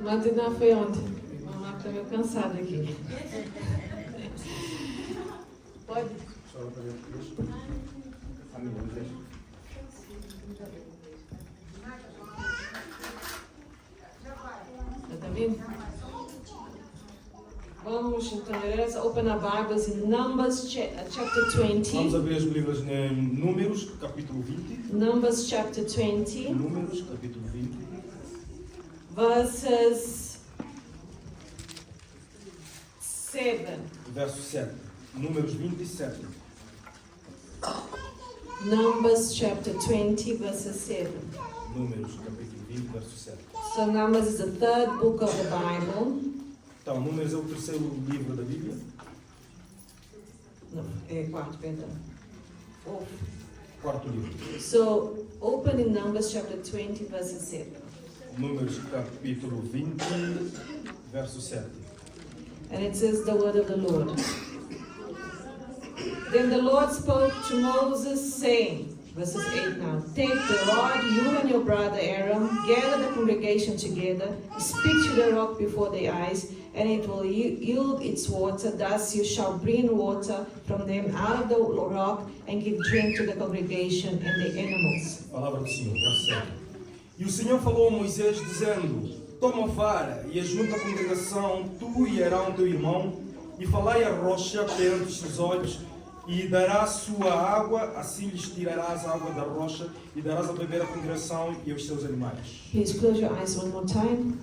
Matiná foi ontem. Mamãe está meio cansada aqui. Pode? Está vindo? Vamos então, let's open our Bibles in Numbers chapter 20. Vamos abrir as Bíblias em Números, capítulo 20. Numbers chapter 20. Números, capítulo 20. Verses 7. Verso 7. Números 27. Numbers chapter 20, verses 7. Números, capítulo 20, verso 7. So Numbers is the third book of the Bible. Então, Números é o terceiro livro da Bíblia. No, quarto, perdão. Fourth. Quarto livro. So open in Numbers chapter 20, verses 7. Números, capítulo 20, verso 7. And it says the word of the Lord. Then the Lord spoke to Moses, saying, verses 8 now, take the rod, you and your brother Aaron, gather the congregation together, speak to the rock before their eyes, and it will yield its water. Thus you shall bring water from them out of the rock and give drink to the congregation and the animals. Palavra do Senhor, verso 7. E o Senhor falou a Moisés, dizendo, toma a vara e ajunta a congregação, tu e Arão teu irmão, e falai a rocha perante os seus olhos, e dará sua água, assim lhes tirarás a água da rocha, e darás a beber a congregação e aos seus animais. Please close your eyes one more time.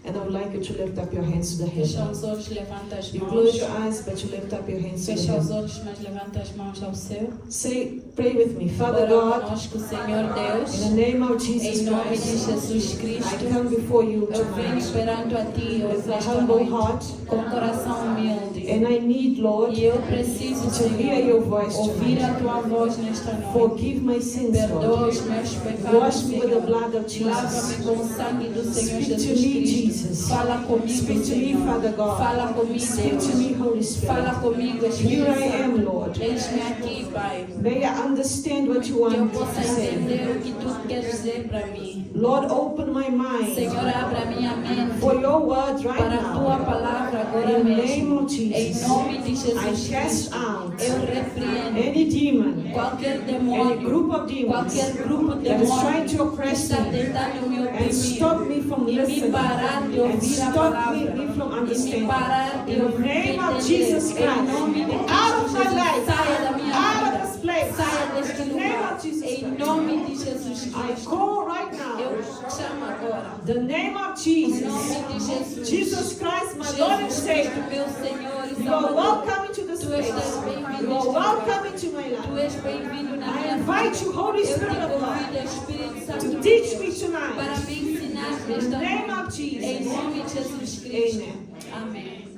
And I would like you to lift up your hands to the Fecha heaven. os olhos, levanta as You mãos. close your eyes, but you lift up your hands to the Fecha os heaven. olhos, mas levanta as mãos ao céu. Say, pray with me. Father Ora God, conosco, Senhor Deus, in the name of Jesus em nome de Christ, Jesus I Cristo, come before you eu venho tonight perante a Ti hoje with a nesta humble noite, heart, com coração humilde. and I need, Lord, E eu preciso, to hear Senhor, your voice ouvir a tonight. Tua voz nesta noite. Forgive my sins, Perdoa Lord. os meus pecados, Wash me with the Senhor. blood of Jesus. Lava-me com o sangue do Senhor Speak to Jesus me, Cristo. Jesus. Fala comigo, Speak to me, Senhor. Father God. Fala comigo, Speak Deus. to me, Holy Fala Spirit. comigo, Here Espírito I am, Santo. Lord. Eis-me aqui, Pai. May I understand what you Que eu want possa to say. entender o que Tu queres dizer para mim. Lord, open my mind Senhor, abra a minha mente for your word right para a Tua now. palavra agora In the name mesmo. of Em Jesus, nome de I Jesus cast Cristo, out eu repreendo any demon, qualquer any demônio, group of demons qualquer grupo de that is trying demônios to que oppress está me tentando me and oprimir stop me from e me listening parar de and ouvir a stop palavra me from e me understanding. parar de In the ouvir name of entender. Jesus Em Christ, nome de out of Cristo my Jesus, life, saia da minha out of vida, this place, saia deste in the name lugar. of Jesus Em Christ. nome de Jesus I Cristo, call right eu now chamo agora. the name of Em Jesus. nome de Jesus. Jesus Christ, my Lord and Jesus Savior. Cristo, meu Senhor e You are Salvador. welcome into this Tu place. estás bem-vindo You are neste lugar. welcome into my Tu life. és bem-vindo na I minha invite you, vida. Holy Eu te Spirit of God, convido, Espírito Santo to de teach Deus, me para tonight. me ensinar In the nesta name noite. of Em Jesus. nome de Jesus Cristo. Amen. Amém.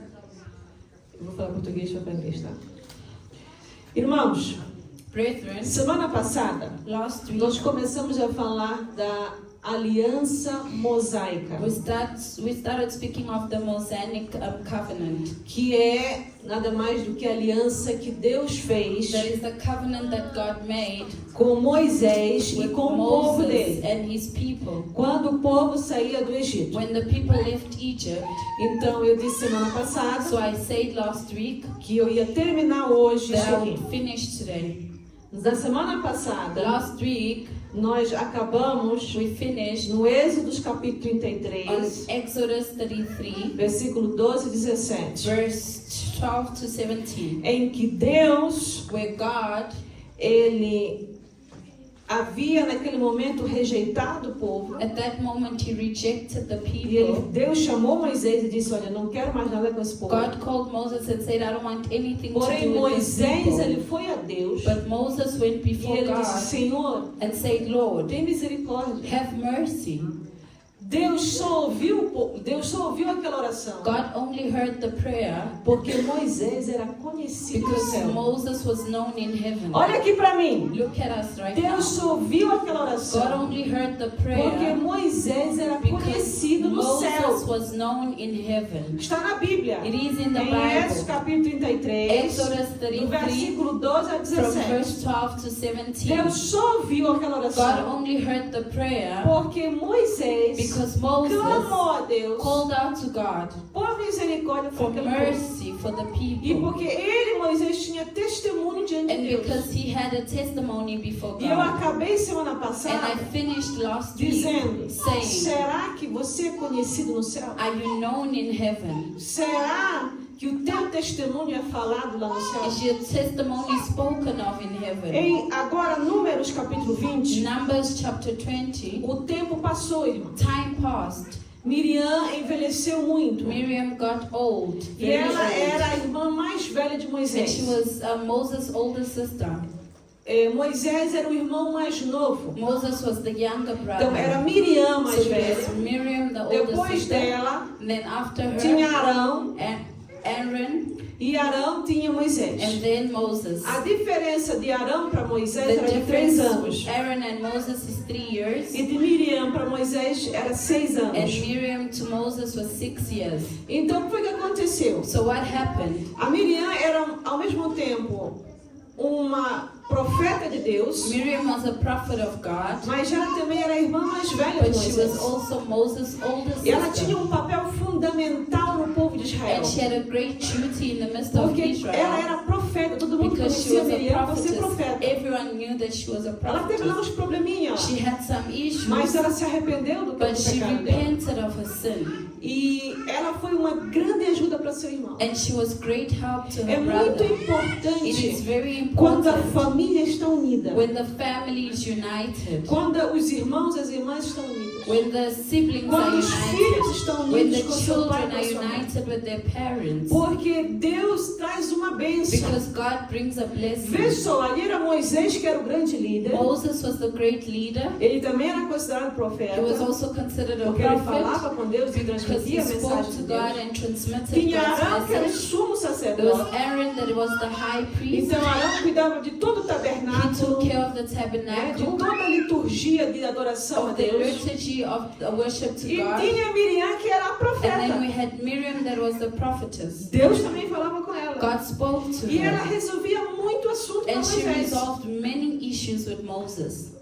Eu vou falar português para aprender, tá? Irmãos, Brethren, semana passada last week nós começamos a falar da aliança mosaica, we started speaking of the Mosaic covenant. que é nada mais do que a aliança que Deus fez That is the covenant that God made com Moisés e with com o povo Moses dele, and his people. quando o povo saía do Egito. When the people left Egypt, Então eu disse semana passada so I said last week que eu ia terminar hoje that isso I aqui. would finish today. Na semana passada Last week, nós acabamos we finished no Êxodo capítulo on 33, Exodus 33, versículo 12 e 17, verse 12 to 17, em que Deus, where God ele havia naquele momento rejeitado o povo. at that moment he rejected the E ele, people. Deus chamou Moisés e disse, olha, não quero mais nada com esse povo. God called Moses and said, I don't want anything to Porém, do with this Moisés, people. ele foi a Deus But Moses went e before ele disse, God Senhor, and said, Lord, tem misericórdia. have mercy. Deus só ouviu aquela oração God only heard the prayer porque Moisés era conhecido no because céu. Moses was known in heaven. Olha aqui para mim. Look at us right now. Deus só ouviu aquela God oração only heard the porque prayer Moisés era because conhecido nos Moses céus. Moses was known in heaven. Está na Bíblia. It is in the Em Êxodo Bible. capítulo 33, Exodus do 33, versículo 12 a from 17. verse 12 to 17. Deus só ouviu aquela God oração only heard the prayer porque Moisés because Moses clamou a Deus called out to God por misericórdia por for aquele povo. mercy for the E people. porque ele, Moisés, tinha testemunho diante And de Deus. because he had a testimony before E eu God. acabei semana And I passada finished last week dizendo: saying, será que você é conhecido no céu? are you known in heaven? Será que o teu testemunho é falado lá no céu? Is your testimony spoken of in heaven? Em agora Números capítulo 20, Numbers chapter 20, o tempo passou, irmão. time passed. Miriam envelheceu muito. Miriam got old, E very ela era a old. irmã mais velha de And Moisés. she was Moses' older sister. Moisés era o irmão mais novo. Moses was the younger Então era brother. Miriam mais So it velha. was Miriam, the older Depois sister. dela And then after her, tinha Arão. Aaron, E Arão tinha Moisés. and then Moses. A diferença de Arão para Moisés The era de 3 difference anos. with Aaron and Moses is 3 years. E de Miriam para Moisés era 6 And anos. Miriam to Moses was 6 years. Então, o que foi que aconteceu? So what happened? A Miriam era, ao mesmo tempo, uma profeta de Deus, Miriam was a prophet of God, mas ela também era a irmã mais velha de but she was Moisés. also Moses' older E ela sister. tinha um papel fundamental no povo de Israel. And she had a great duty in the midst of Porque ela Israel. era profeta, todo mundo Because she conhecia was a Miriam por ser prophetess. profeta. Everyone knew that she was a Ela teve lá prophetess. uns probleminhas, She had some issues, mas ela se arrependeu do but she pecado dela. repented of her sin. E ela foi uma grande ajuda para seu irmão. And she was great help to É her muito brother. It is importante very quando a important família está unida, when the family is united, quando os irmãos e as irmãs estão unidos, when the siblings are quando os filhos united, estão when unidos the com seu pai children e com are sua mãe. united with their parents. Porque Deus traz uma bênção. Because God brings a Veja blessing. só, ali era Moisés que era o grande líder. Moses was the great leader. Ele também era considerado He was profeta, also considered a porque ele prophet falava com Deus e because transmitia he a spoke mensagem to de God Deus. and transmitted Tinha God's Arão, que era o message. sumo There was sacerdote. Aaron that was the high priest. Então Arão cuidava de todo o He tabernáculo, took care of the de tabernacle, toda a liturgia de adoração a of the Deus. liturgy of the worship to E God. tinha Miriam, que era a And then we profeta. had Miriam that was the prophetess. Deus também falava com ela. God spoke to E ela her. resolvia muito assunto com And she Moisés. resolved many issues with Moses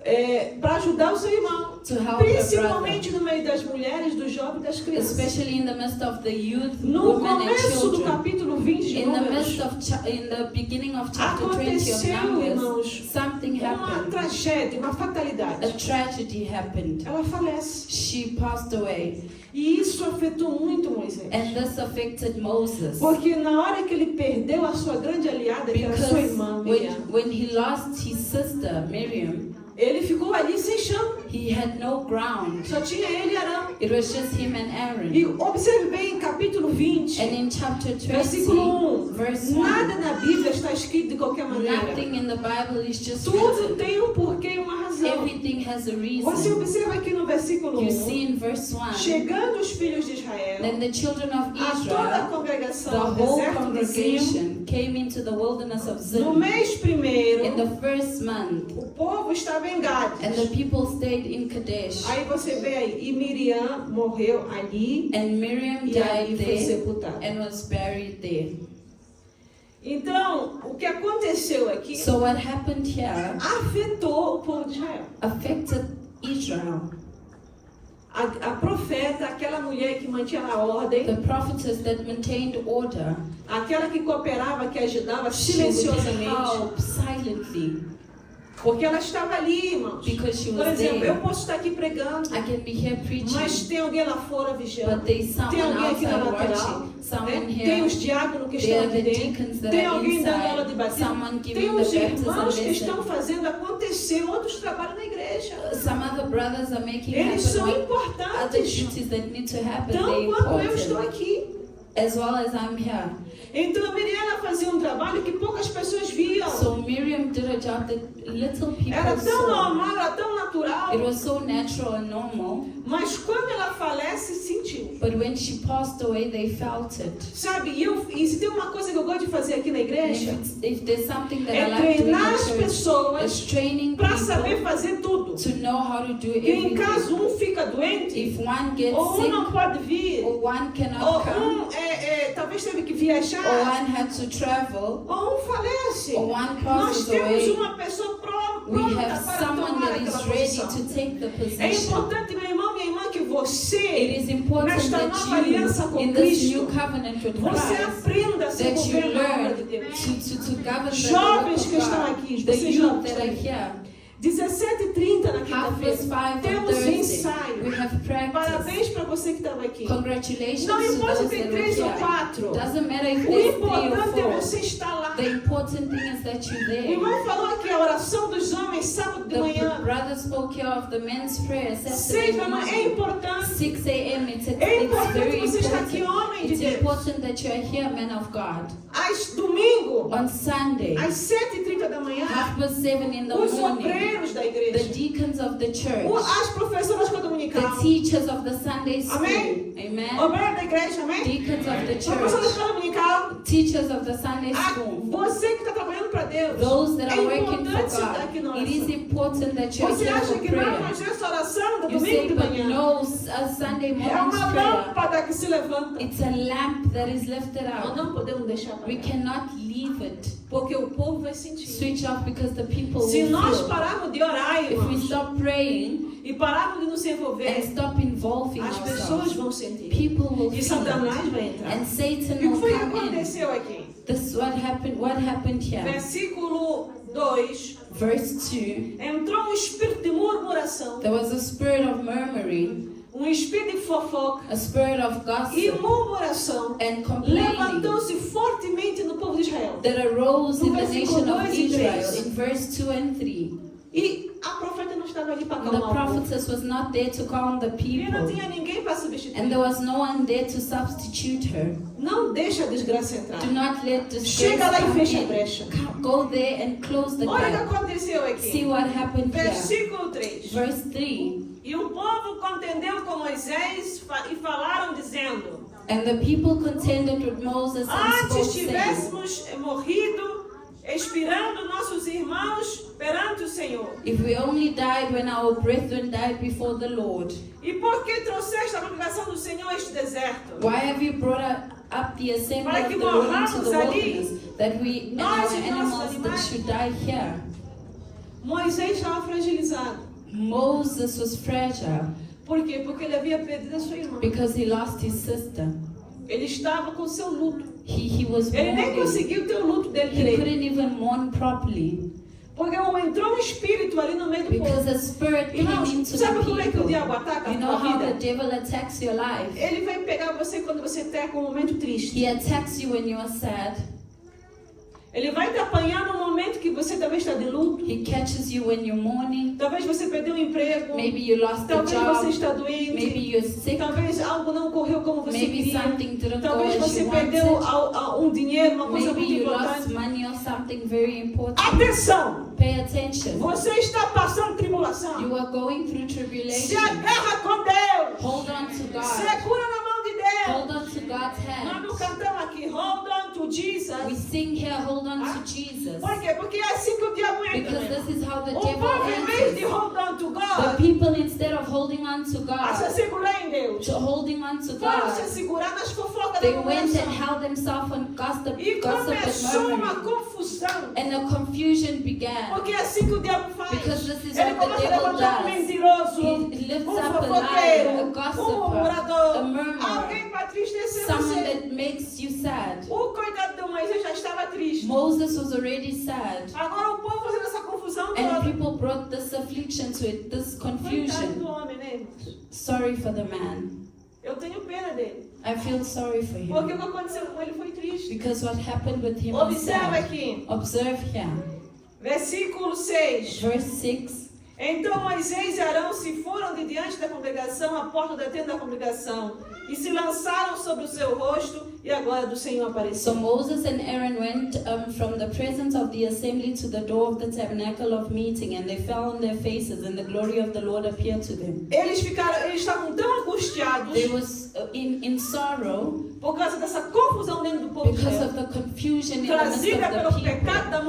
Para ajudar o seu irmão. to help her brother. Principalmente no meio das mulheres, dos jovens e das crianças. Especially in the midst of the youth, No women and começo do children. capítulo 20 de In the Números, midst of in the beginning of chapter 20 of aconteceu, Numbers, irmãos, something uma happened. tragédia, uma A fatalidade. tragedy happened. Ela falece. She passed away. E isso afetou muito Moisés. And this affected Moses. Porque na hora que ele perdeu a sua grande aliada, que era sua Because irmã Miriam, when he lost his sister, Miriam, ele ficou ali sem chão. he had no ground. Só tinha ele e Arão. It was just him and Aaron. E observe bem, capítulo 20, And in chapter 20, versículo 1. verse 1, Nada na Bíblia está escrito de qualquer maneira. nothing in the Bible is just Tudo written. tem um porquê e uma razão. Everything has a Você reason. observa aqui no versículo You 1. see in verse 1, Chegando os filhos de Israel, then the children of a toda a Israel, congregação the ao whole deserto de Zim, congregation came into the wilderness of no Zin mês primeiro, in the first month, o povo estava em Gades. and the people stayed in Kadesh. Aí você vê aí, e Miriam morreu ali And Miriam e ali died foi there sepultada. and was buried there. Então, o que aconteceu aqui So what happened here afetou o povo de Israel. affected Israel. A profeta, aquela mulher que mantinha a ordem, The prophetess that maintained order, aquela que cooperava, que ajudava she would silenciosamente, help silently porque ela estava ali, irmãos. because she Por was exemplo, eu there. posso estar aqui pregando, I can be here mas preaching, tem alguém lá fora but vigiando. there's Tem someone alguém aqui na outside lateral, watching, someone né? Tem os here. diáconos que There estão are aqui the dentro. deacons that Tem are alguém dando aula de inside, batismo. someone Tem giving os the baptism irmãos que lesson. estão fazendo acontecer outros trabalhos na igreja. Some other brothers are making Eles são happen other importantes, duties that need to happen. tão They're quanto eu estou important, aqui. as well as I'm here. Então a Miriam ela fazia um trabalho que poucas pessoas viam. So Miriam did a job that little people Era tão saw. normal, era tão natural. It was so natural and normal, Mas quando ela falece, sentiu. But when she passed away, they felt it. Sabe, e se tem uma coisa que eu gosto de fazer aqui na And igreja, if there's something that I é like doing in treinar as the church, pessoas is training para saber people fazer tudo. to know how to do E em everything. caso um fica doente, If one gets ou um sick, não pode vir, or one ou cannot come, talvez teve que or viajar, one had to travel, ou um falece. or one Nós passes temos away, uma pessoa we pronta have para someone tomar that aquela is ready posição. to take the É position. importante, meu irmão, minha irmã, que It você, is important nesta that nova aliança you, com in this Cristo, new covenant with você Christ, aprenda a ser that you governo da obra learn de Deus. to govern the Jovens work que of estão God. aqui, The vocês youth jovens that are estão here, 17h30 na 5:30 on quinta-feira, temos Thursday, ensaio. we have practice. Parabéns para você que estava aqui. Congratulations Não to importa se those tem that were 3 ou here. 4. Doesn't matter if O there's 3 importante é or 4. você estar lá. The important thing is that you're O there. irmão falou aqui a oração dos homens sábado de The manhã. brother spoke here of the men's prayer 6 Saturday da manhã é morning. importante. 6 a.m. It's É importante very você estar aqui, important. homem de It's Deus. important that you are here, man of God. Domingo, On Sunday, às 7h30 da manhã, 7:30 in the os morning, obreiros da the igreja, deacons of the church, as professoras the dominical, teachers of the Sunday school, Amém. amen, obreiros da igreja, amém? deacons of the Professora da church, escola dominical, teachers of the Sunday school, você que está trabalhando para Deus, those that é are working for importante você estar aqui na God. It is oração. important that you are Você here acha for que não, prayer. mas essa oração do You domingo say, de but manhã no, a Sunday é morning's uma prayer. lâmpada que se levanta. It's a lamp that is lifted Nós out. não podemos deixar We apagar, cannot leave it porque o povo vai sentir. switch off because the people Se will nós feel. pararmos de orar, If we irmãos, stop praying e pararmos de nos and envolver, stop involving as pessoas ourselves, vão sentir. people will E feel Satanás it. vai entrar. And Satan E o que will foi que come in. aconteceu aqui? This is what happened here. Versículo 2. Verse 2. Entrou um espírito de murmuração, There was a spirit of murmuring, um espírito de fofoca a spirit of e gossip murmuração. and complaining Levantou-se fortemente no povo de Israel. that arose in the Versículo nation of 2 e 3. Israel in verse 2 and 3. E a profeta não estava ali para The acalmar o povo. prophetess was not there to calm the E não people, tinha ninguém para and substituir. there was no one there to substitute her. Não deixa a desgraça entrar. Do not let disgrace Chega lá e come fecha a in. brecha. Go there and close the Olha o que gap. aconteceu See aqui. what happened here. Versículo 3. Verse 3. E o povo contendeu com Moisés e falaram dizendo: And the people contended with Moses and spoke, antes saying, tivéssemos morrido expirando nossos irmãos perante o Senhor. if we only died when our brethren died before the Lord, E por que trouxeste a congregação do Senhor a este deserto? why have you brought up the assembly Para of que the Lord into morramos the ali, wilderness, that we and nós our e nossos animals that animais. should die here? Moisés estava fragilizado. Moses was fragile Por quê? Porque ele havia perdido a sua irmã. because he lost his sister. Ele estava com seu luto. He was Ele nem mourning. conseguiu ter o luto dele He direito. couldn't even mourn properly Porque entrou um espírito ali no meio do because povo. a spirit came Irmãos, into sabe the como é que o people. diabo ataca You a know tua how the vida? devil attacks your life? Ele vai pegar você quando você está com um momento triste. He attacks you when you are sad. Ele vai te apanhar no momento que você talvez está de luto. He catches you when you're mourning. Talvez você perdeu o emprego. Maybe you lost the Talvez você job. está doente. Maybe you're sick. Talvez algo não correu como você Maybe queria. something didn't go Talvez as você you perdeu wanted. um dinheiro, uma coisa Maybe muito you lost importante. money or something very important. Atenção! Pay attention. Você está passando tribulação. You are going through Se tribulation. agarra com Deus. Hold on to God. Segura na mão de Deus. Hold on to God's Nós não hand. cantamos aqui, hold on to We Jesus. sing here, hold on to Jesus. Por quê? Porque é assim que o diabo entra. Because Né? this is how the O devil povo, em vez de enters. hold on to The God, people, instead of holding on to a se God, segurar em Deus, to holding on to foram se God, segurar nas fofocas they da went and população. held themselves on gossip E começou and uma murmuring. confusão. And a confusion began. Porque é assim que o diabo faz. Because this is Ele what the começa a devil levantar um does. mentiroso, He lifts um up a fofoqueiro, liar, a um gossiper, murmurador, a murmurer, alguém para tristecer someone você. that makes you sad. O coitado de Moisés já estava triste. Moses was already sad. Agora o povo fazendo essa confusão And toda. people brought this affliction to it, this Coitado confusion. do homem, né, irmãos? Sorry for the man. Eu tenho pena dele. I feel sorry for Porque him. o que aconteceu com ele foi triste. Because what happened with him was Observa sad. aqui, Observe here. versículo 6. Verse 6. Então Moisés e Arão se foram de diante da congregação, à porta da tenda da congregação, e se lançaram sobre o seu rosto, e a glória do Senhor So apareceu. Moses and Aaron went from the presence of the assembly to the door of the tabernacle of meeting, and they fell on their faces, and the glory of the Lord appeared to them. Eles estavam tão angustiados, They was in sorrow, por causa dessa confusão dentro do povo de because Deus, of the confusion in the midst trazida of pelo the people pecado da that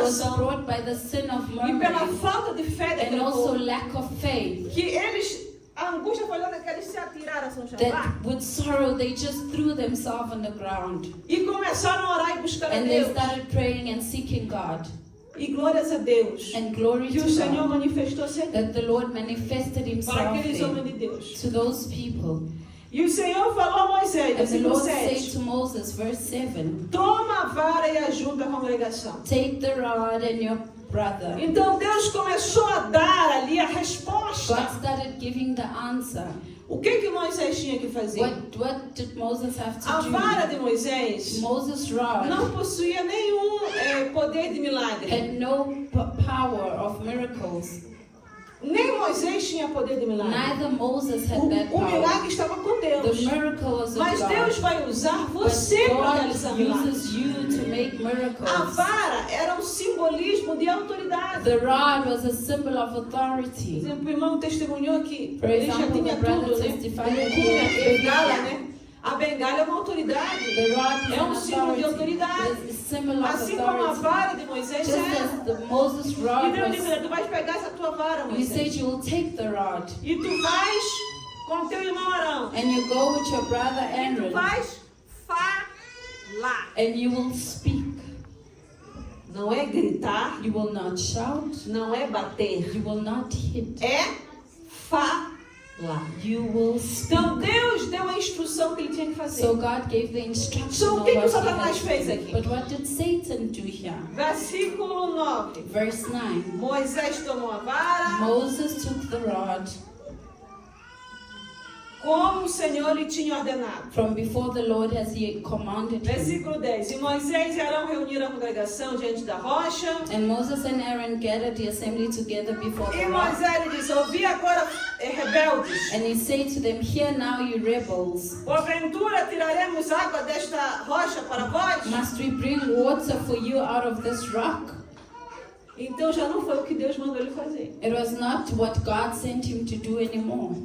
was murmuração brought by the sin of e pela murmuring falta de fé and daquele also povo, lack of faith, que eles, a angústia foi olhando que eles se atiraram a São Jabá that with sorrow they just threw themselves on the ground e começaram a orar e buscar a and they Deus. started praying and seeking God. E glórias a Deus And glory que to o Senhor God manifestou-se aqui that the Lord manifested para himself aqueles homens there de Deus. to those people. E o Senhor falou a Moisés, And the versículo Lord said 7, to Moses, verse 7, toma a vara e ajunta a congregação. take the rod and your brother. Então Deus começou a dar ali a resposta. God started giving the answer. O que Moisés tinha que fazer? What did Moses have A to vara do? de Moisés Moses' rod não possuía nenhum poder de milagre. had no power of miracles. Nem Moisés tinha poder de milagre. Neither Moses had O that power. milagre estava com Deus. The miracle was of Mas Deus God. vai usar But você para God realizar milagres. uses you to make A miracles. vara era um simbolismo de autoridade. The rod was a symbol of Por authority. exemplo, o irmão testemunhou que For ele já example, tinha the brother tudo, né? testified Ele that tinha he had bengala, everything. né? A bengala é uma autoridade. The rod É was símbolo de an autoridade. authority. It's a symbol of Assim como a authority. vara de Moisés Just era. as the Moses' E rod Deus disse, was, tu vais pegar essa tua vara, you said Moisés. you will take the rod E tu vais com teu irmão Arão. and you go with your brother E tu Aaron vais falar. and you will speak. Não é gritar, You will not shout. não é bater. You will not hit. É falar. You will speak. Então Deus deu a instrução que ele tinha que fazer. So God gave the instruction So, o of que what he Satanás had to fez do. aqui? But what did Satan do here? Versículo 9. Verse 9. Moisés tomou a vara, Moses took the rod como o Senhor lhe tinha ordenado. from before the Lord as he had commanded him. Versículo 10. E Moisés e Arão reuniram a congregação diante da rocha. And Moses and Aaron gathered the assembly together before E the rock. Moisés lhe disse, ouvi agora, rebeldes. And he said to them, hear now, you rebels. Porventura tiraremos água desta rocha para vós? Must we bring water for you out of this rock? Então já não foi o que Deus mandou ele fazer. It was not what God sent him to do anymore.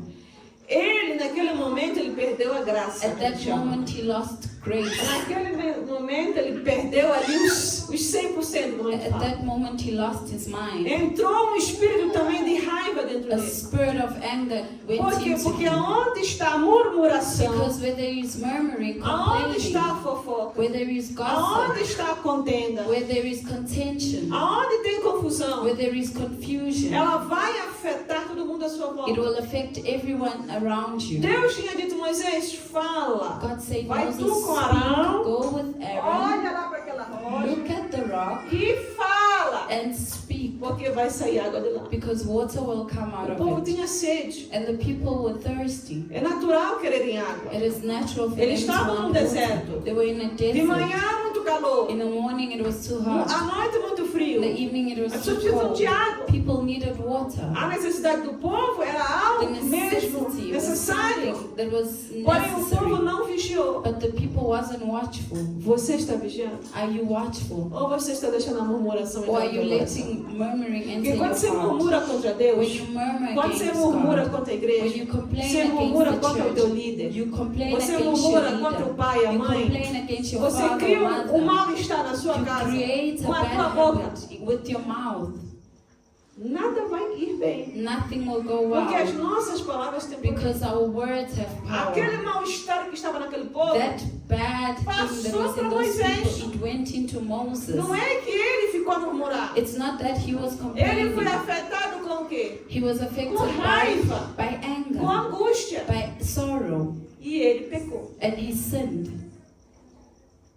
Ele, naquele momento, ele perdeu a graça. At that moment, he lost grace. Naquele momento, ele perdeu ali os 100%, como a gente At fala. that moment, he lost his mind. Entrou um espírito também de raiva dentro A dele. spirit of anger went Por quê? into Porque him. aonde está a murmuração, Because where there is murmuring, aonde está a complaining, fofoca, where there is aonde gossip, está a contenda, where there is contention, aonde tem confusão, where there is confusion, ela vai afetar todo mundo à sua it volta. will affect everyone around you. Deus tinha dito, Moisés, fala. God said, Vai Moses, tu com Arão, speak, go with Aaron, olha lá para aquela rocha look at the rock e fala. and speak, Porque vai sair água de lá. because water will come out O povo of it. tinha sede. And the people were thirsty. É natural quererem água. It is natural for Eles them to estavam want no water. deserto. They were in a De desert. manhã, muito calor. In the morning it was too À hot. noite, muito In frio. the evening it was As too pessoas precisam cold. de água. People needed water. A necessidade do povo era The algo mesmo necessity was necessário. something that was Porém, o povo necessary. não vigiou. But the people wasn't watchful. Você está vigiando? Are you watchful? Ou você está deixando a murmuração Or entrar are no you teu coração? letting murmuring enter Porque quando your você heart? murmura contra When Deus, you murmur quando você against murmura God, contra a when igreja, you complain você murmura against the contra o teu church, líder, you complain você against your murmura contra o leader, pai e a you mãe, complain against your você father cria or um mother, mal-estar na sua you casa create a com a bad tua boca. habit with your mouth. Nada vai ir bem. Nothing will go well Porque as nossas palavras têm poder. because our words have Aquele power. mal-estar que estava naquele povo, That bad thing that was in Passou para those Moisés. people, it went into Moses. não é que ele ficou a murmurar. It's not that he was Ele complaining. foi afetado com o quê? He was affected Com raiva, by com anger, angústia. by sorrow, E ele pecou. and he sinned.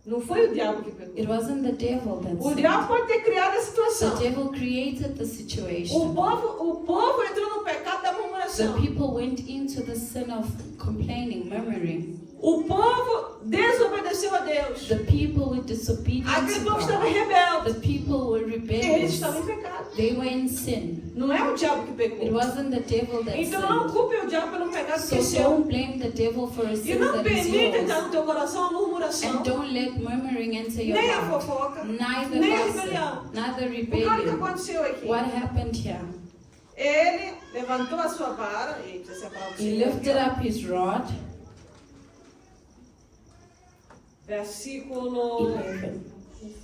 Não foi o diabo que pecou. It wasn't the devil that O sinned. diabo pode ter criado a situação. The devil created the O situation. povo entrou no pecado da The murmuração. people went into the sin of complaining, murmuring. O povo desobedeceu a Deus. The people were disobedient Aquele to povo estava God. rebelde. The people were Eles rebellious. estavam em pecado. They were in sin. Não é o diabo que It pecou. wasn't the devil that Então não sinned. culpe o diabo pelo pecado que é So seu. don't blame the devil for a E sin não that is permita entrar yours. no teu coração a murmuração. And don't let murmuring enter your Nem a heart. fofoca. Neither Nem a gossip, rebelião. neither O que rebellion. aconteceu aqui? What happened here? Ele levantou a sua vara. Eita, essa palavra He lifted up his rod Versículo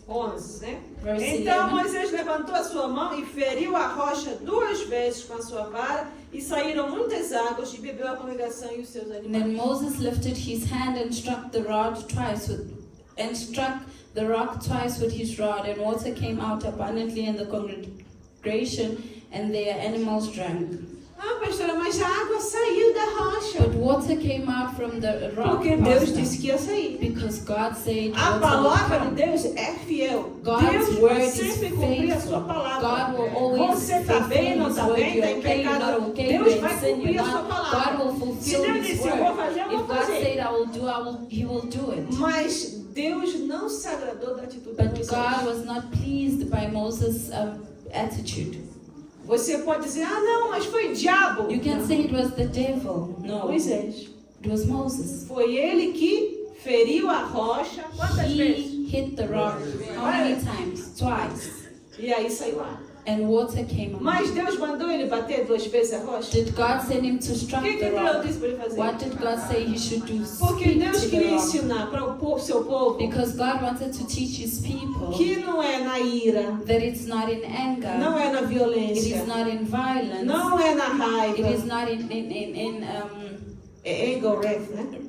11, né? Verse Então 11. Moisés levantou a sua mão e feriu a rocha 2 vezes com a sua vara, e saíram muitas águas, e bebeu a congregação e os seus And animais. then Moses lifted his hand and struck the rock twice with his rod, and water came out abundantly, and the congregation and their animals drank. Ah, pastora, mas a água saiu da rocha. But water came out from the rock, Porque Deus pastor, disse que ia sair. because God said A water palavra will de come. Deus é fiel. God's Deus word vai is sempre cumprir a sua faithful. palavra. God will always Você está bem, não está fulfill bem, his está word. em You're okay, you're pecado. not okay, Deus you're vai in sin, cumprir you're a sua not. palavra. God will Se fulfill Deus his disse, eu vou word. fazer, eu vou If God fazer. said I will do, He will do it. Mas Deus não se agradou da atitude de But Moisés. God was not pleased by Moses' attitude. Você pode dizer, ah não, mas foi diabo. You can Não. say it was the devil. No, Moisés. it was Moses. Foi ele que feriu a rocha quantas vezes? He hit the rock. How many times? Twice. E aí saiu água. And water came out. Mas Deus mandou ele bater 2 vezes a rocha? Did God send him to O strike que the Deus rock? disse para ele fazer? What did God say he should do? Porque Speak Deus to the queria rock. ensinar para o seu povo Because God wanted to teach his people que não é na ira, that it's not in anger, não é na it violência, is not in violence, não é na it is raiva, not é ego, wrath, né?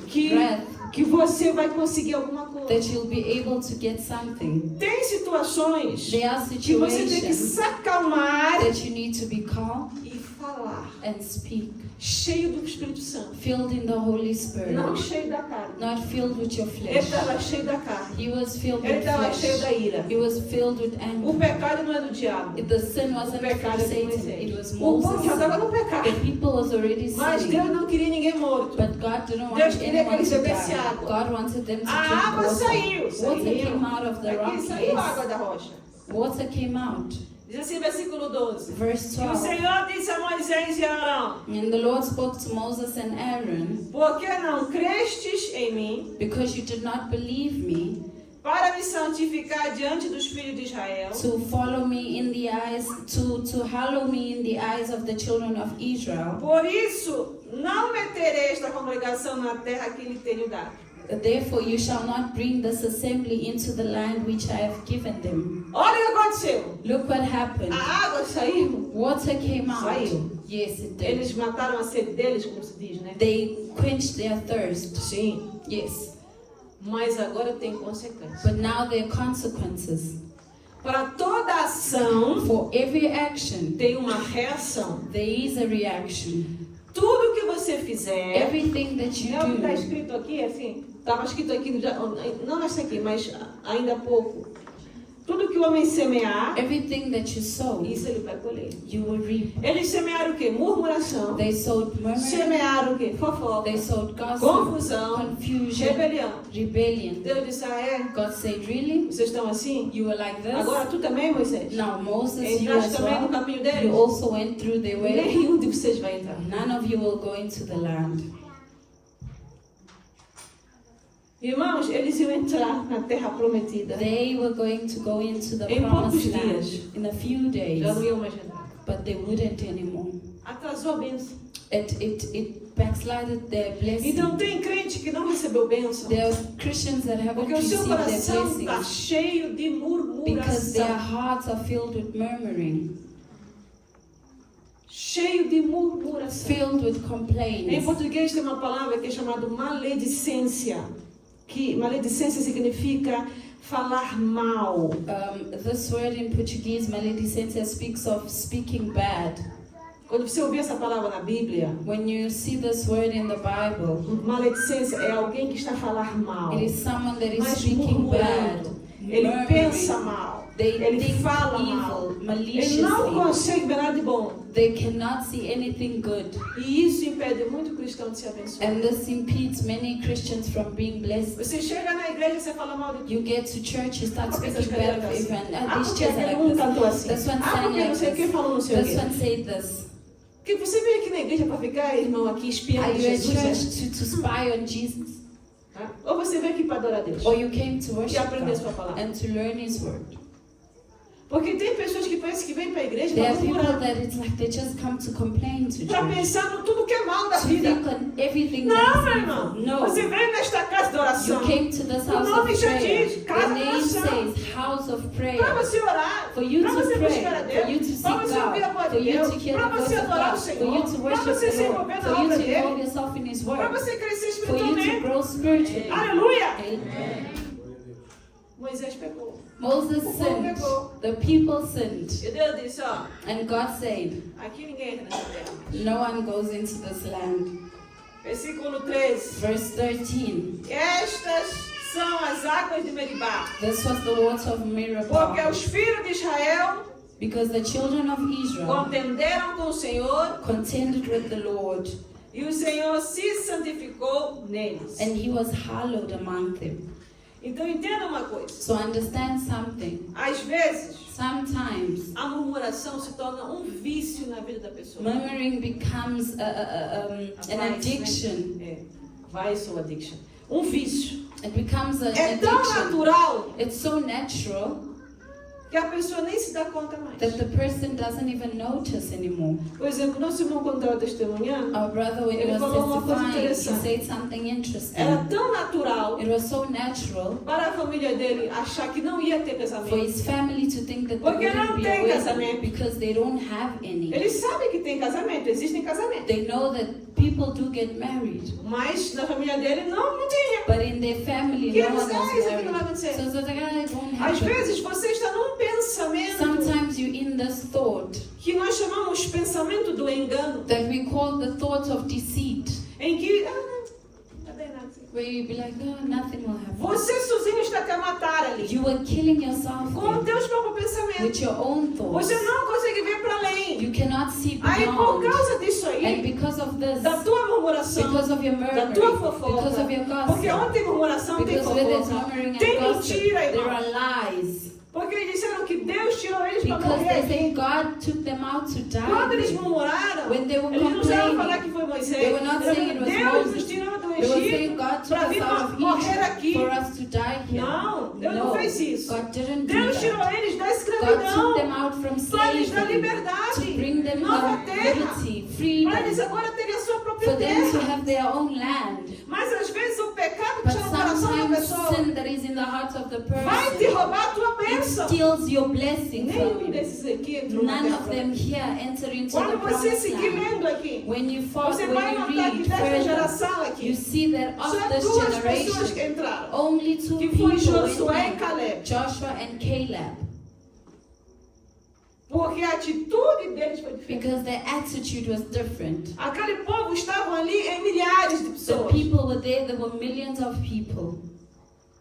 Que, wrath, que você vai conseguir alguma coisa. that you'll be able to get something. Tem situações There are que você tem que situations se acalmar that you need to be calm e falar, and speak, cheio do Espírito Santo, filled in the Holy Spirit, não cheio da carne. not filled with your Ele flesh. estava cheio da carne, He was filled ele with estava cheio da flesh. ira. He was filled with O anger. pecado não é do diabo, The sin o wasn't pecado from é de Satan, it Moisés. was O povo já Moses. estava no pecado, The people was already mas Deus sinning. não queria ninguém morto. But God didn't Deus want queria que anyone eles to bebessem die. água. God wanted them to A drink água water. saiu, Water came out of the rock. Aqui saiu a água Yes. da rocha. Water came out. Diz assim, versículo 12. Verse E o 12. Senhor disse a Moisés e a Arão: And the Lord spoke to Moses and Aaron, por que não crestes em mim because you did not believe me, para me santificar diante dos filhos de Israel? to follow me in the eyes, to hallow me in the eyes of the children of Israel. Por isso, não meterei esta congregação na terra que lhe tenho dado. Therefore you shall not bring this assembly into the land which I have given them. Olha o que aconteceu. Look what happened. A água saiu. Water came out. Saiu. Yes, it did. Eles mataram a sede deles, como se diz, né? They quenched their thirst. Sim. Yes. Mas agora tem consequências. But now there are consequences. Para toda ação For every action, tem uma reação. there is a reaction. Tudo que você fizer, Everything that you é o que está do, escrito aqui, assim, estava escrito aqui, não nessa aqui, mas ainda há pouco. Tudo que o homem semear, everything that you sow, isso ele vai colher. you will reap. Eles semearam o quê? Murmuração. They sowed murmuring, Semearam o quê? Fofoca. they sowed gossip, Confusão. confusion, Rebelião. rebellion. Deus disse, ah é? God said, really? Vocês estão assim? You were like this? Agora tu também, Moisés? Now Moses, you Entraste as também no well, caminho you deles? also went through their way. Nenhum de vocês vai entrar. None of you will go into the land. Irmãos, eles iam entrar na terra prometida. They were going to go into the Em poucos promised land dias. in a few days, Já não iam mais entrar. but they wouldn't anymore. Atrasou a bênção. It backslided their blessing. Então tem crente que não recebeu bênção. There are Christians that haven't Porque o seu received their coração está blessings cheio de because their murmuração. hearts are filled with murmuring, Cheio de murmuração. filled with Em complaints. português tem uma palavra que é chamada maledicência. Que maledicência significa falar mal. This word in Portuguese, maledicência, speaks of speaking bad. Quando você ouvir essa palavra na Bíblia, When you see this word in the Bible, maledicência é alguém que está a falar mal. it is someone that is Mas speaking bad, murmurando. Ele pensa murmuring. mal. They Ele think fala mal. evil, Ele não maliciously. consegue ver nada de bom. They cannot see anything good. E isso impede muito cristão de se abençoar. And this impedes many Christians from being blessed. Você chega na igreja e você fala mal de tudo. You get to church, you start Porque essas speaking bad of cadeiras assim. everyone. Ah, These porque chairs are aquele like um cantou this. assim. This one Ah, sang porque não like sei quem this. falou não sei o This quê. one said this. Porque você veio aqui na igreja para ficar, irmão, aqui espiando Are you at Jesus, né? church to spy on Jesus? Tá? Ou você veio aqui para adorar a Deus. Or you came to E worship aprender sua God palavra. and to learn His word? Porque tem pessoas que parecem que vêm para a igreja There para are people murmurar. that it's like they just come to complain to Para church. pensar no tudo que é mal da To vida. think on everything Não, that meu is irmão. evil. No. Você veio nesta casa de You oração. You came to this O house nome of já prayer. diz, casa The de name oração. says house of Para prayer. você orar, For you para to você pray, buscar a for you to Deus, seek para você ouvir a God, voz for de you Deus, to hear para the voice você of adorar o God, for you Senhor, to para worship você se the Lord, envolver na for you obra to involve dele, yourself in His para word, você crescer for you to espiritualmente. grow spiritually. Aleluia! Amen. Moisés pecou. Moses O povo sinned. pecou. The people sinned. E Deus disse, ó, And God said, aqui ninguém entra nessa terra. no one goes into this land. Versículo 13. Verse 13. Estas são as águas de Meribá. This was the water of Porque Meribah. os filhos de Israel Because the children of Israel contenderam com o Senhor contended with the Lord, e o Senhor se santificou neles. and He was hallowed among them. Então entenda uma coisa. So understand something. Às vezes, Sometimes a murmuração se torna um vício na vida da pessoa. murmuring becomes an addiction. É, vice ou addiction. Um vício. It becomes an É tão addiction. natural It's so natural que a pessoa nem se dá conta mais. that the person doesn't even notice anymore. Por exemplo, nosso irmão quando estava testemunhando, Our brother, when he Ele was falou uma coisa testifying, he interessante. said something era interesting. tão natural It was so natural para a família dele achar que não ia ter for casamento. his family to think that Porque they não wouldn't be tem a casamento. wedding because they don't have any. Eles sabem que tem casamento, existem casamentos. They know that people do get married, Mas na família dele não tinha. but in their family, Que no eles one dizem, was isso aqui não vai married. acontecer. So the guy won't Às happen. vezes você está num pensamento Sometimes you're in this thought que nós chamamos pensamento do engano, that we call the thought of deceit, em que não tem nada. where you be like, oh, nothing will happen. Você sozinho está até a matar ali. You were killing yourself Com o there teu próprio pensamento. with your own thoughts. Você não consegue ver para além. You cannot see Aí por beyond. causa disso And aí, because of this, da tua murmuração, because of your da murmuring, tua because fofoca, of your porque gossip, onde tem murmuração tem because where there's fofoca, murmuring tem and gossip, mentira, there irmão. are lies. Porque eles disseram que Deus tirou eles para Because they morrer. say God took them out to Quando eles die. murmuraram, When they were eles não precisavam complaining, falar que foi Moisés. they were not saying it was Deus Moses. nos tirou do They were saying Egito God took para us vir out of morrer Egypt aqui. for us to die here. Não, Deus não fez isso. God didn't do Deus tirou that. eles da God took them escravidão out from para lhes dar slavery liberdade, to bring them nova out terra, liberty, para eles freedom, agora terem a sua própria for them to terra. have their own land. Mas às vezes o pecado que But está no coração da sometimes pessoa sin that is in the heart of the vai te person, roubar a tua it bênção. steals your blessing Nenhum from you. desses aqui entrou na None terra of them prometida. here enter into the Quando você promised seguir land. lendo aqui, When you você vai when you notar que read dessa further, geração you aqui, see that só of this duas pessoas que generation, entraram, only two que people foi Josué e went in, Caleb. Joshua and Caleb, Porque a atitude deles foi diferente. because their attitude was different. Aquele povo estavam ali em milhares de The pessoas. people were there were millions of people,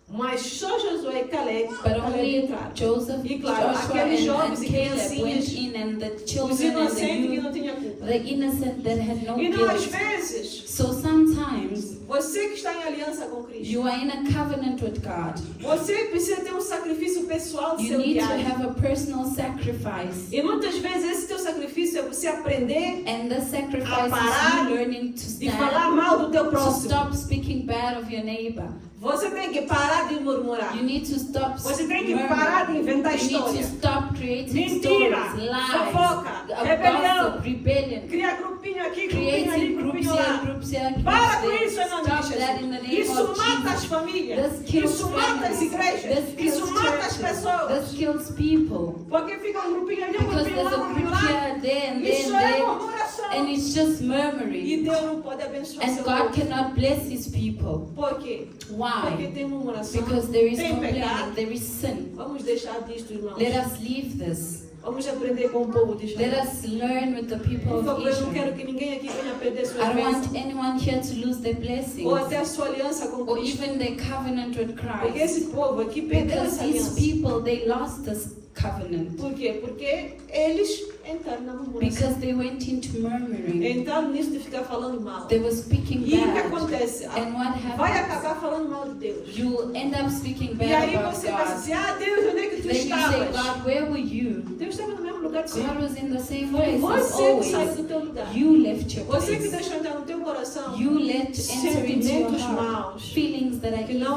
Mas só Josué e Caleb, but Caleb only entraram. Joseph, E claro, Joshua aqueles and jovens e Caleb criancinhas, went in, and the Os children and the inocentes que youth, não tinham culpa. the innocent that had no Então, às guilt. vezes, So sometimes você que está em aliança com Cristo, you are in a covenant with God. você precisa ter um sacrifício pessoal do You seu need to diário. have a personal sacrifice. E muitas vezes esse teu sacrifício é você aprender And the sacrifice parar is you learning to de falar stand, mal do teu to próximo. stop speaking bad of your neighbor. Você tem que parar de murmurar. You need to stop Você tem que parar de murmuring. inventar You need história. to stop creating Mentira, stories, lies, fofoca, rebelião. gossip, rebellion, Criar grupinho aqui, grupinho ali, creating grupinho groups lá. here, groups here, groups Para com there. isso em nome de Stop that in the Jesus. name Isso of mata as Jesus. famílias. This kills Isso mata as families. igrejas. This kills Isso mata as churches. pessoas. This kills people. Porque fica um grupinho ali, um Because grupinho there's lá, um a grupinho group lá. here, there, and there, Isso and é there, murmuração. and it's just E murmuring. Deus não pode abençoar And seu God povo. cannot bless His people. Por quê? Porque Why? tem murmuração. Because there is Tem complaining, pecado. there is sin. Vamos deixar disto, irmãos. Let us leave this. Vamos aprender com o povo de Let Israel. us learn with the people Por of favor, eu não quero Israel. que ninguém aqui venha perder suas I don't want bênçãos. anyone here to lose their blessings Ou até a sua aliança com or Cristo. even their covenant with Porque Christ. esse povo aqui perdeu Because essa these aliança. people, they lost this covenant Por quê? Porque eles entraram na murmuração. because they went into murmuring. Entraram nisso de ficar falando mal. They were speaking E o que bad. acontece? And what Vai happens? acabar falando mal de Deus. You will end up speaking E bad aí about você vai God. dizer, ah Deus, onde é que tu Then you say, estavas? God, where were you? Deus estava no mesmo lugar de sempre. God was in the same Foi place as você que saiu always. do teu lugar. You left your Você que place. deixou entrar no teu coração You let enter into your sentimentos heart maus feelings that are que não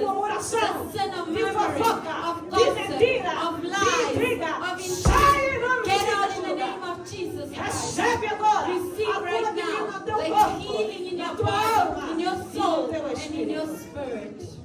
de murmuração, the sin of de murmuring, fofoca, of de gossip, mentira, of de lies, intriga. of Sai em intrigue. nome de Get out Jesus in the do lugar. name of Jesus Christ. your spirit.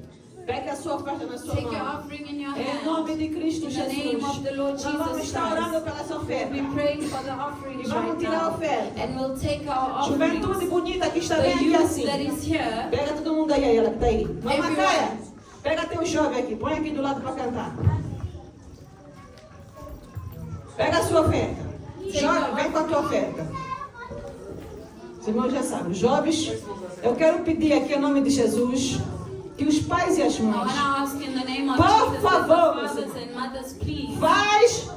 Pegue a sua oferta na sua Take your mão. offering in your Em nome hand. de Cristo In the name Jesus. of the Lord Nós vamos Jesus estar orando Christ. pela sua We'll oferta. be praying for the offerings E vamos right tirar a now. oferta. And we'll take our Juventude offerings. bonita que está The bem aqui youth assim. that is here. Pega todo mundo aí, ela que está aí. Mama Everyone. Caia, pega teu jovem aqui. Põe aqui do lado para cantar. Pega a sua oferta. Jovem, vem com a tua oferta. Os irmãos já sabem. Jovens, eu quero pedir aqui em nome de Jesus que os pais e as I want mães to ask in the name of Por Jesus that favor, the fathers and mothers, please, faz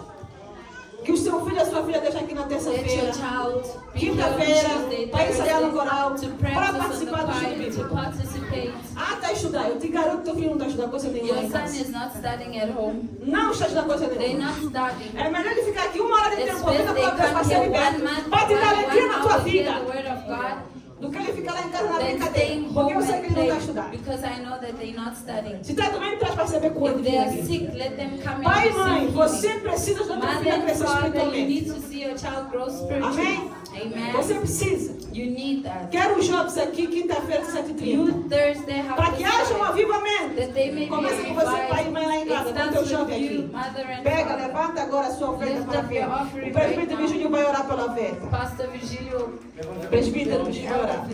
que o seu filho e a sua filha deixem aqui na let your terça-feira, child be here on quinta-feira, Tuesday, para ensaiar no coral, Thursday, to para practice on participar the do estudo choir, to bíblico. participate. Ah, está a estudar. Eu te garanto que teu filho não está a estudar coisa nenhuma lá Your em son casa. is not studying at home. Não está a estudar coisa They're nenhuma. not studying. É melhor ele ficar aqui uma hora de It's tempo ouvindo a best they palavra para come ser here liberto, 1 month, para te dar alegria na tua hour, hear vida, the word of God, do que ele ficar lá em casa na than brincadeira. staying Porque home eu sei que and ele não está a play. estudar. Because I know that they're not studying. Se está doente, traz para receber cura de If they vida are aqui. sick, let them come Pai e and mãe, receive você healing. precisa da tua Mother filha and crescer father, you espiritualmente. need to see your child grow spiritually. Amém? Amen. Você precisa. You need that. Quero os jovens aqui quinta-feira, 7h30. You Thursday have Para the que haja um Spirit, avivamento. that they may be Começa com você, pai e revived. mãe lá em It casa, com teu starts jovem with you, aqui. mother and Pega, father. levanta agora a sua oferta Lift para up ver. your offering O presbítero right now. Virgílio vai orar pela oferta. Pastor Virgilio, O presbítero Virgílio vai orar.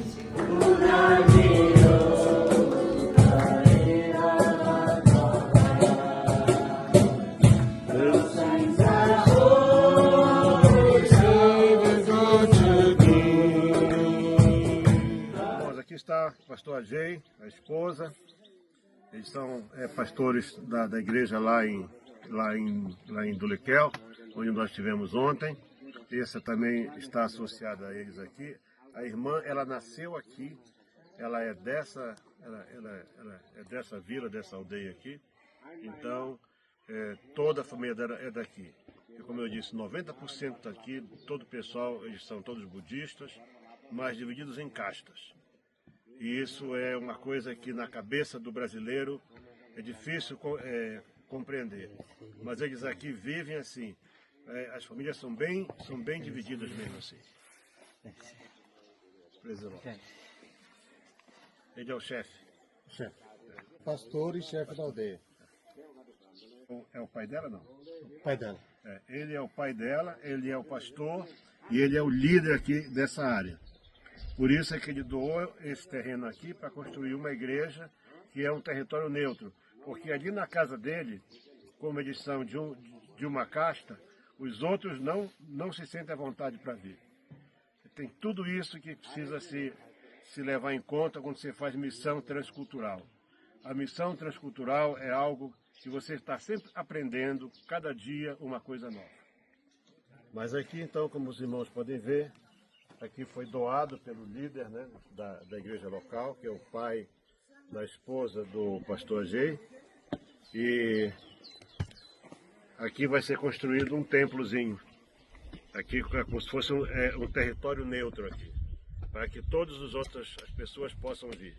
Irmãos, aqui está o pastor Ajay, a esposa. Eles são pastores da igreja lá em Dulequel, onde nós estivemos ontem. Essa também está associada a eles aqui. A irmã, ela nasceu aqui, ela é dessa vila, dessa aldeia aqui. Então, toda a família dela é daqui. E como eu disse, 90% aqui, todo o pessoal, eles são todos budistas, mas divididos em castas. E isso é uma coisa que na cabeça do brasileiro é difícil compreender. Mas eles aqui vivem assim. As famílias são bem divididas mesmo assim. Ele é o chefe. Chefe. Pastor e chefe da aldeia. É o pai dela, não? Pai dela. Ele é o pai dela, ele é o pastor e ele é o líder aqui dessa área. Por isso é que ele doou esse terreno aqui para construir uma igreja que é um território neutro. Porque ali na casa dele, como eles são de uma casta, os outros não se sentem à vontade para vir. Tem tudo isso que precisa se levar em conta quando você faz missão transcultural. A missão transcultural é algo que você está sempre aprendendo, cada dia uma coisa nova. Mas aqui então, como os irmãos podem ver, aqui foi doado pelo líder, né, da igreja local, que é o pai da esposa do pastor Ajay. E aqui vai ser construído um templozinho. Aqui é como se fosse um território neutro aqui, para que todas as pessoas possam vir.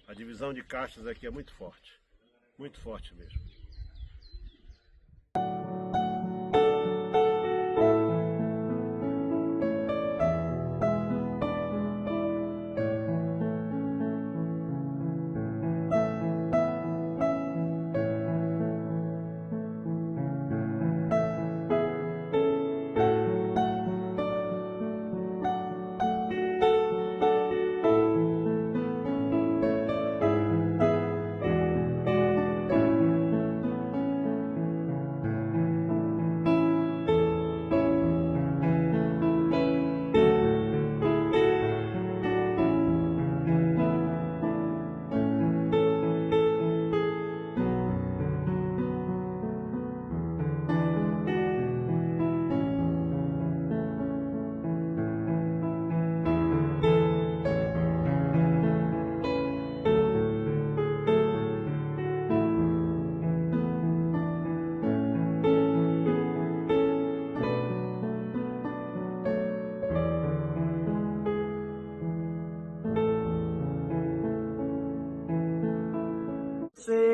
A divisão de castas aqui é muito forte mesmo.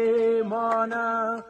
Semana